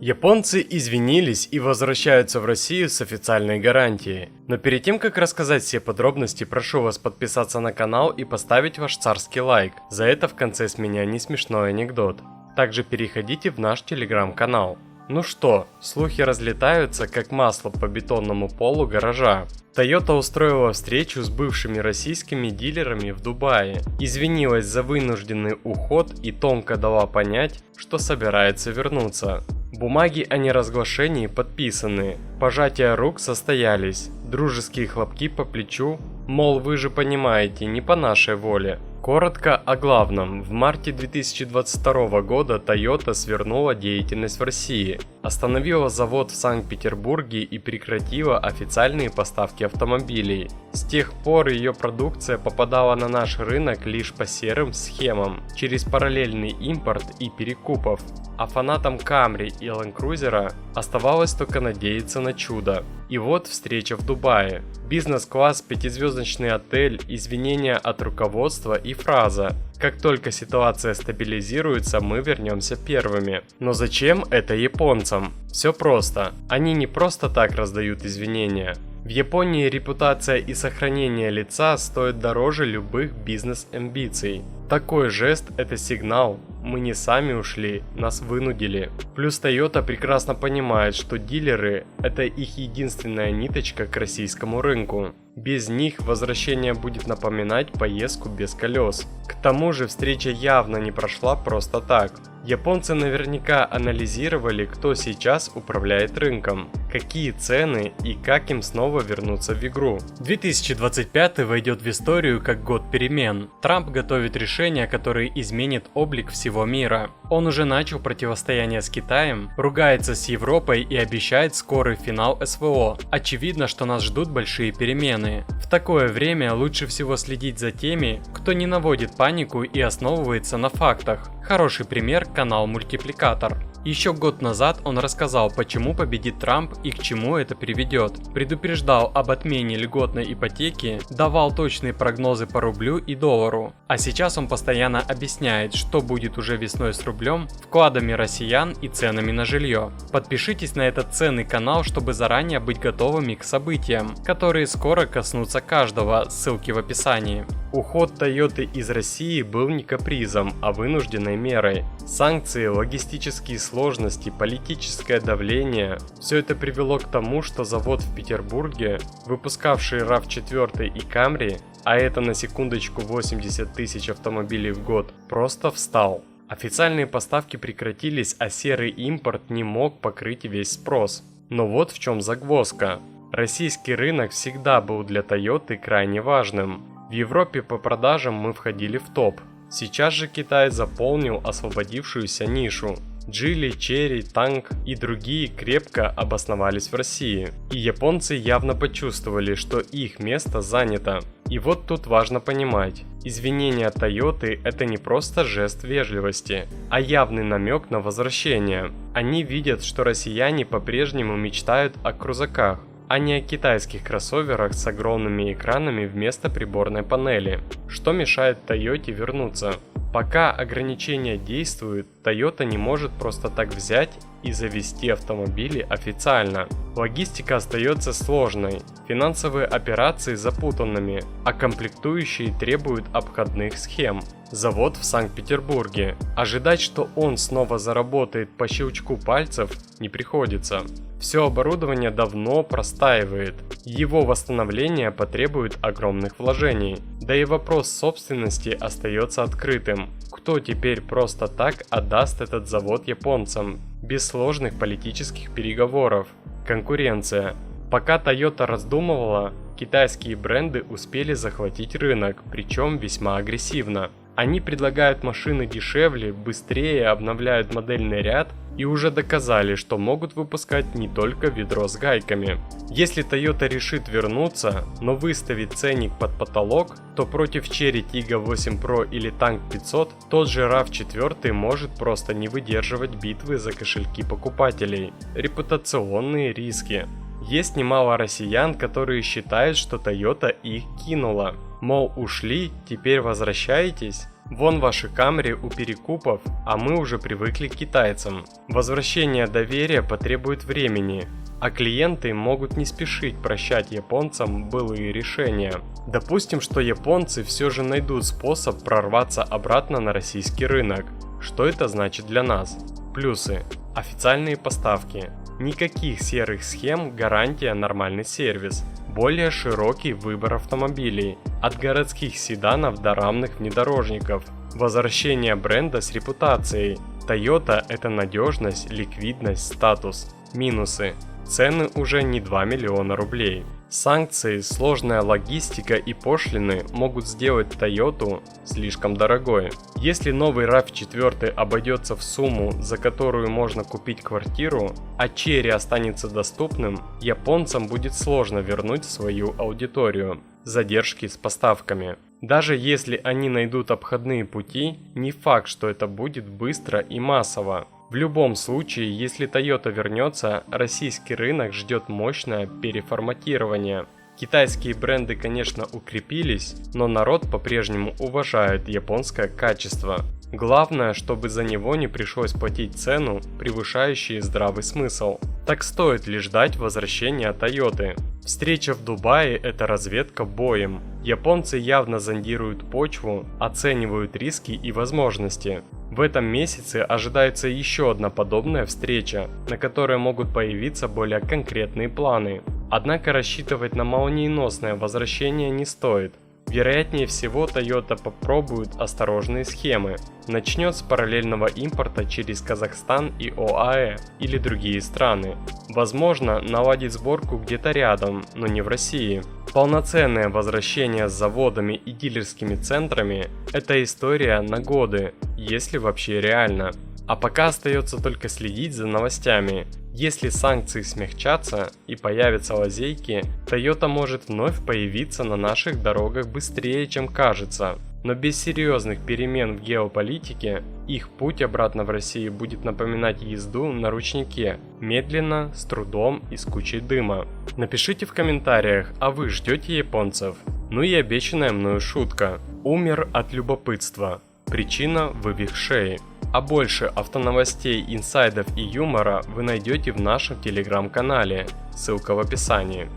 Японцы извинились и возвращаются в Россию с официальной гарантией. Но перед тем, как рассказать все подробности, прошу вас подписаться на канал и поставить ваш царский лайк. За это в конце с меня не смешной анекдот. Также переходите в наш телеграм-канал. Ну что, слухи разлетаются как масло по бетонному полу гаража. Toyota устроила встречу с бывшими российскими дилерами в Дубае, извинилась за вынужденный уход и тонко дала понять, что собирается вернуться. Бумаги о неразглашении подписаны, пожатия рук состоялись, дружеские хлопки по плечу, мол, вы же понимаете, не по нашей воле. Коротко о главном. В марте 2022 года Toyota свернула деятельность в России, остановила завод в Санкт-Петербурге и прекратила официальные поставки автомобилей. С тех пор ее продукция попадала на наш рынок лишь по серым схемам, через параллельный импорт и перекупов. А фанатам Camry и Land Cruiser оставалось только надеяться на чудо. И вот встреча в Дубае. Бизнес-класс, пятизвездочный отель, извинения от руководства и фраза: как только ситуация стабилизируется, мы вернемся первыми. Но зачем это японцам? Все просто. Они не просто так раздают извинения. В Японии репутация и сохранение лица стоят дороже любых бизнес-амбиций. Такой жест – это сигнал. Мы не сами ушли, нас вынудили. Плюс Toyota прекрасно понимает, что дилеры – это их единственная ниточка к российскому рынку. Без них возвращение будет напоминать поездку без колес. К тому же встреча явно не прошла просто так. Японцы наверняка анализировали, кто сейчас управляет рынком, какие цены и как им снова вернуться в игру. 2025 войдет в историю как год перемен. Трамп готовит решение, которое изменит облик всего мира. Он уже начал противостояние с Китаем, ругается с Европой и обещает скорый финал СВО. Очевидно, что нас ждут большие перемены. В такое время лучше всего следить за теми, кто не наводит панику и основывается на фактах. Хороший пример – канал Мультипликатор. Еще год назад он рассказал, почему победит Трамп и к чему это приведет. Предупреждал об отмене льготной ипотеки, давал точные прогнозы по рублю и доллару. А сейчас он постоянно объясняет, что будет уже весной с рублем, вкладами россиян и ценами на жилье. Подпишитесь на этот ценный канал, чтобы заранее быть готовыми к событиям, которые скоро коснутся каждого, ссылки в описании. Уход Toyota из России был не капризом, а вынужденной мерой. Санкции, логистические сложности, политическое давление – все это привело к тому, что завод в Петербурге, выпускавший RAV4 и Camry, а это на секундочку 80 тысяч автомобилей в год, просто встал. Официальные поставки прекратились, а серый импорт не мог покрыть весь спрос. Но вот в чем загвоздка. Российский рынок всегда был для Toyota крайне важным. В Европе по продажам мы входили в топ. Сейчас же Китай заполнил освободившуюся нишу. Geely, Chery, Tank и другие крепко обосновались в России. И японцы явно почувствовали, что их место занято. И вот тут важно понимать, извинения Toyota – это не просто жест вежливости, а явный намек на возвращение. Они видят, что россияне по-прежнему мечтают о крузаках, а не о китайских кроссоверах с огромными экранами вместо приборной панели. Что мешает Toyota вернуться? Пока ограничения действуют, Toyota не может просто так взять и завести автомобили официально. Логистика остается сложной, финансовые операции запутанными, а комплектующие требуют обходных схем. Завод в Санкт-Петербурге. Ожидать, что он снова заработает по щелчку пальцев, не приходится. Все оборудование давно простаивает. Его восстановление потребует огромных вложений. Да и вопрос собственности остается открытым. Кто теперь просто так отдаст этот завод японцам, без сложных политических переговоров? Конкуренция. Пока Toyota раздумывала, китайские бренды успели захватить рынок, причем весьма агрессивно. Они предлагают машины дешевле, быстрее, обновляют модельный ряд и уже доказали, что могут выпускать не только ведро с гайками. Если Toyota решит вернуться, но выставит ценник под потолок, то против Chery Tiggo 8 Pro или Tank 500 тот же RAV4 может просто не выдерживать битвы за кошельки покупателей. Репутационные риски. Есть немало россиян, которые считают, что Toyota их кинула. Мол, ушли, теперь возвращаетесь? Вон ваши Camry у перекупов, а мы уже привыкли к китайцам. Возвращение доверия потребует времени, а клиенты могут не спешить прощать японцам былые решения. Допустим, что японцы все же найдут способ прорваться обратно на российский рынок. Что это значит для нас? Плюсы. Официальные поставки. Никаких серых схем, гарантия, нормальный сервис. Более широкий выбор автомобилей. От городских седанов до рамных внедорожников. Возвращение бренда с репутацией. Toyota – это надежность, ликвидность, статус. Минусы. Цены уже не 2 миллиона рублей. Санкции, сложная логистика и пошлины могут сделать Toyota слишком дорогой. Если новый RAV4 обойдется в сумму, за которую можно купить квартиру, а Chery останется доступным, японцам будет сложно вернуть свою аудиторию. Задержки с поставками. Даже если они найдут обходные пути, не факт, что это будет быстро и массово. В любом случае, если Toyota вернется, российский рынок ждет мощное переформатирование. Китайские бренды, конечно, укрепились, но народ по-прежнему уважает японское качество. Главное, чтобы за него не пришлось платить цену, превышающую здравый смысл. Так стоит ли ждать возвращения Toyota? Встреча в Дубае – это разведка боем. Японцы явно зондируют почву, оценивают риски и возможности. В этом месяце ожидается еще одна подобная встреча, на которой могут появиться более конкретные планы. Однако рассчитывать на молниеносное возвращение не стоит. Вероятнее всего, Toyota попробует осторожные схемы. Начнет с параллельного импорта через Казахстан и ОАЭ или другие страны. Возможно, наладит сборку где-то рядом, но не в России. Полноценное возвращение с заводами и дилерскими центрами – это история на годы, если вообще реально. А пока остается только следить за новостями. Если санкции смягчатся и появятся лазейки, Toyota может вновь появиться на наших дорогах быстрее, чем кажется. Но без серьезных перемен в геополитике, их путь обратно в Россию будет напоминать езду на ручнике. Медленно, с трудом и с кучей дыма. Напишите в комментариях, а вы ждете японцев? Ну и обещанная мною шутка. Умер от любопытства. Причина – вывих шеи. А больше автоновостей, инсайдов и юмора вы найдете в нашем телеграм-канале, ссылка в описании.